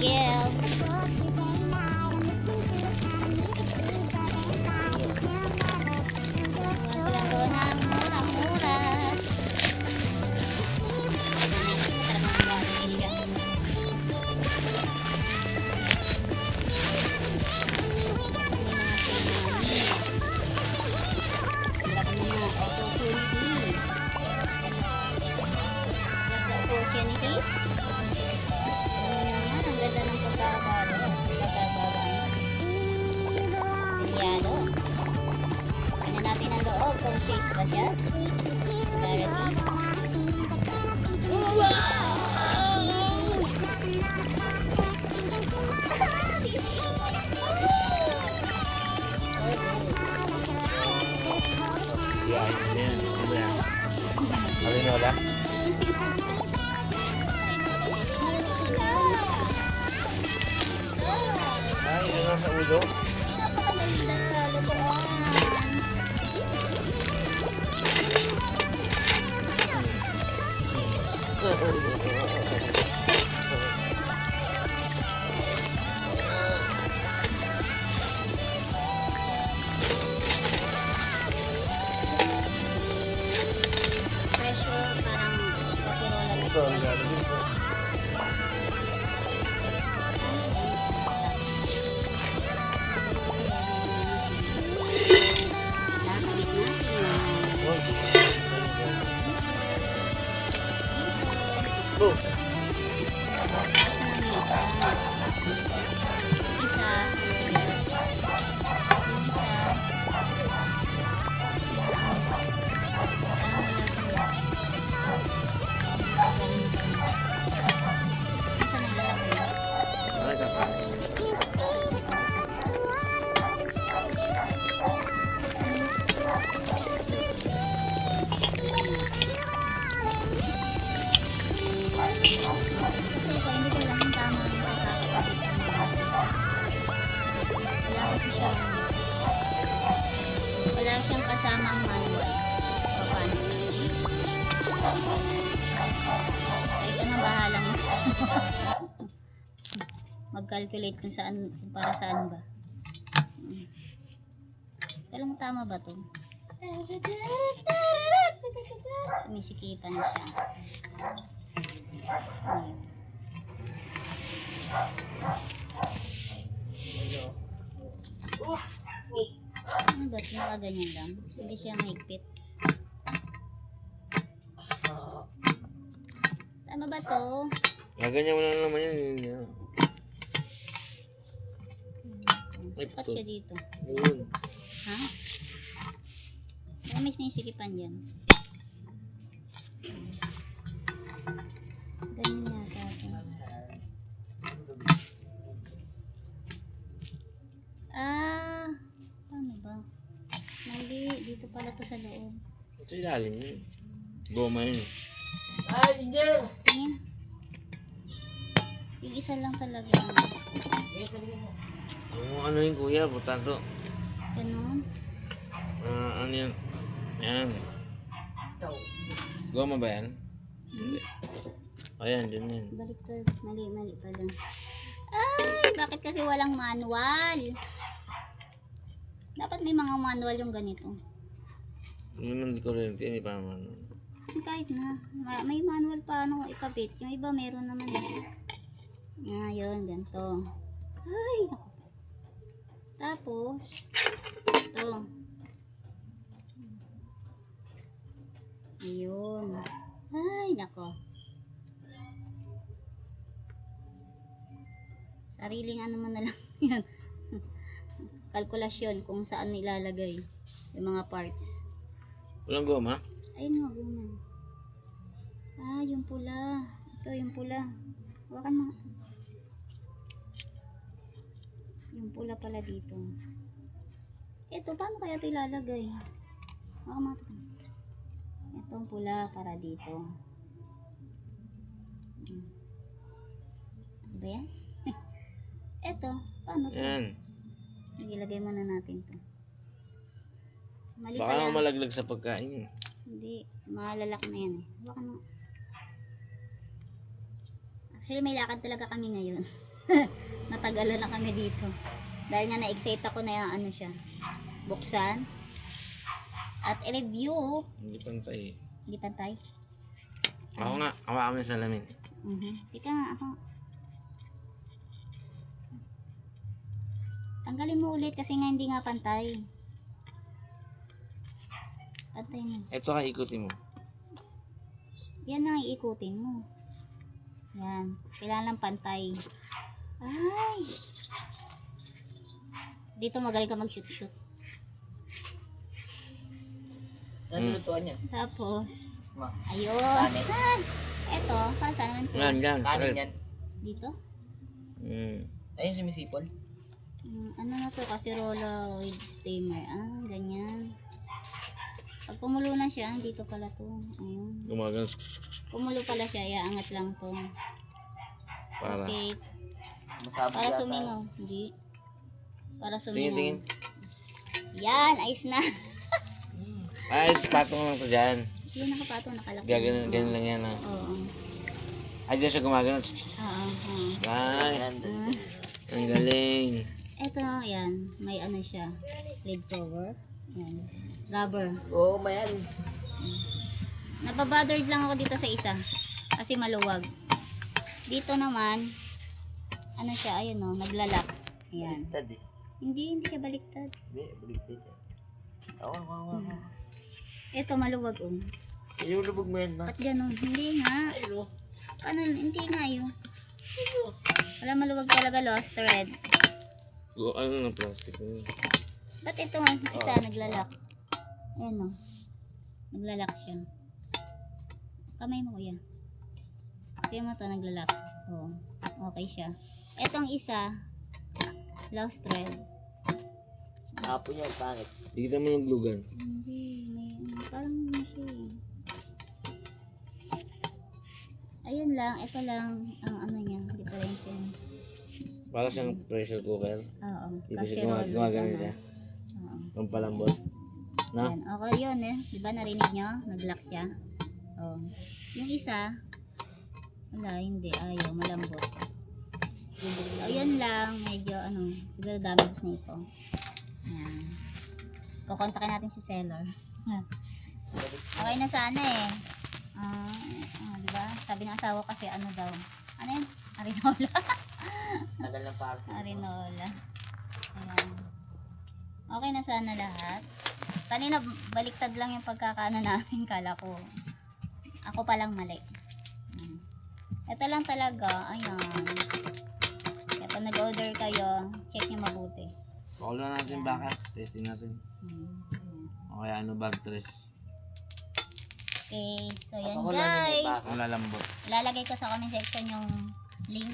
Miguel. Walang ng murang-mura. Opportunity. Ang ganda ng pagkakabalo. Siyado. Ano natin ang loob kung safe ba siya? Clarity. Alinola. Ay, ito na sa ulo. Napakaganda. Lutuan. Pressure, parang kasirola na. Ito, regalo dito. Nakabis natin. Oh. Ay, kakain. Kasi ito, hindi ko alam yung tama ang pagkakapagis ng mga. Wala kasi siya. Wala siyang kasamang manual. Paano? Ay, ito na bahala mo. Mag-calculate kung saan, kung para saan ba. Alam mo tama ba to? Sumisikipan siya. Ayun. Ano ba? Nakaganyan lang. Hindi siya higpit. Tama ba to? Ganyan mo na naman yan. Sikat siya dito. Ayun. Ha? May sinisikipan dyan. Ganyan yata ito. Paano ba? Mali, dito pala to sa loob. Ito ilalim yun. Goma yun. Ayan. Yung isa lang talaga. Yung ano yun kuya, buta to. Ganun. Ano yun? Yan. Goma ba yan? Hindi. Ayan, din yan. Baliktad. Mali pala. Ay, bakit kasi walang manual? Dapat may mga manual yung ganito. Hindi naman kurente, hindi pa naman. Kahit na. May manual pa ano ikabit. Yung iba meron naman. Yun, ganito. Ay, naku. Tapos, ito. Ayun. Ay, nako. Sariling ano man na lang yan. Kalkulasyon kung saan nilalagay yung mga parts. Walang goma? Ayun nga, guma. Yung pula. Ito, yung pula. Hawakan mo. Yung pula pala dito. Ito, paano kaya ito ilalagay? Hawakan mo ito. Ito ang pula para dito. Ano ba yan? Ito, paano ito? Yan. Ilagay muna natin ito. Mali Baka pala. malaglag sa pagkain. Hindi, malalak na yan eh. Baka no. Actually may lakad talaga kami ngayon. Natagalan na kami dito. Dahil nga na-excite ako na yung ano siya. Buksan. At i-review. Hindi pantay. Hindi pantay. Ako nga, hawakan mo yung salamin. Tika nga ako. Tanggalin mo ulit kasi nga hindi nga pantay. Pantay mo. Ito ka, ikutin mo. Yan na iikutin mo. Yan. Kailangan lang pantay. Ay! Dito magaling ka mag-shoot-shoot. Saan lutuan yan? Tapos, Ma. ayun. Kanin. Eto, para saan naman ito? Yan. Kanin yan. Dito? Ayun sumisipol. Ano na to? Kasirola with steamer. Ganyan. Pag kumulo na siya, dito pala to. Ayun. Gumagano. Kumulo pala siya, iaangat lang to. Para. Okay. Masabog Para yata. sumingaw. Hindi. Para sumingaw. Tingin. Yan, ayos na. Ay, patong lang to dyan. Yun, nakapatong, nakalaki. Ganun lang yan. Oo. Ay, dyan siya gumagano. Oo. Ay, Yan. ang galing. Ito, yan. May ano siya. Lid cover. Yan. Rubber. Oo, mayan. Nababothered lang ako dito sa isa. Kasi maluwag. Dito naman, ano siya, ayun o, naglalak. Ayan. Baliktad eh. Hindi siya baliktad. Hindi, baliktad yan. Oo. Ito, maluwag o. Ilulubog mo yan, ma. Ba't ganun? Hindi nga. Ayun. Ano, hindi nga yun. Wala, maluwag talaga, lost thread. Ano ng plastic? Ba't ito isa naglalak? Ayan o. Naglalak siya. Kamay mo kuya. Tingnan mo to, naglalak. Oo. Okay siya. Etong isa, lost thread. Hapon yan, pangit. Di kita mo naglugan. Hindi, may parang ano siya eh. Ayun lang, ito lang ang ano niya, difference niya. Para siyang pressure cooker. Oo. Dito Kasi siya gumagano siya. Oo. Pampalambot. No? Yan. Okay yun eh. Diba narinig nyo? Nag-lock siya. Oh. Yung isa, wala, hindi. Ayaw, malambot. Ayun lang, medyo ano, siguro damage na ito. Yan. Kukontakin natin si seller. Okay na sana eh. Diba? Sabi ng asawa kasi ano daw. Ano yun? Arinola. Tagal ng para sa Arinola. Ayan. Okay na sana lahat. Kanina baliktad lang yung pagkakaano namin, kala ko. Ako palang mali. Ito lang talaga, ayan. Kaya pag nag-order kayo, check nyo mabuti. Pakulo natin baka. Testing natin. O kaya ano bag tres. Okay, so yan Papakulan nyo yung guys. Ang lalambot. Ilalagay ko sa comment section yung link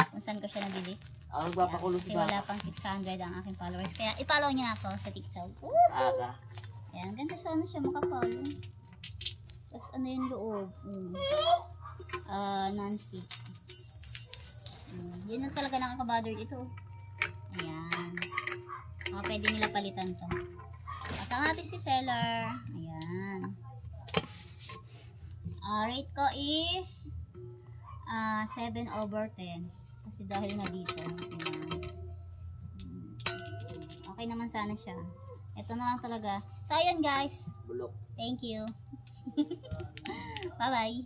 kung saan ko siya nabili. Ako nagpapakulo Kasi si wala Baka. pang 600 ang aking followers. Kaya i-follow nyo ako sa TikTok. Aga. Ayan, ganda sana siya makapalo. Tapos ano yung loob? Non-stick. Yun lang talaga nakaka-bother ito. Ayan. Pwede nila palitan to. At ang ating si seller. Ayan. Rate ko is 7/10. Kasi dahil na dito. Ayan. Okay naman sana siya. Ito na lang talaga. So, ayun guys. Bulok. Thank you. Bye-bye.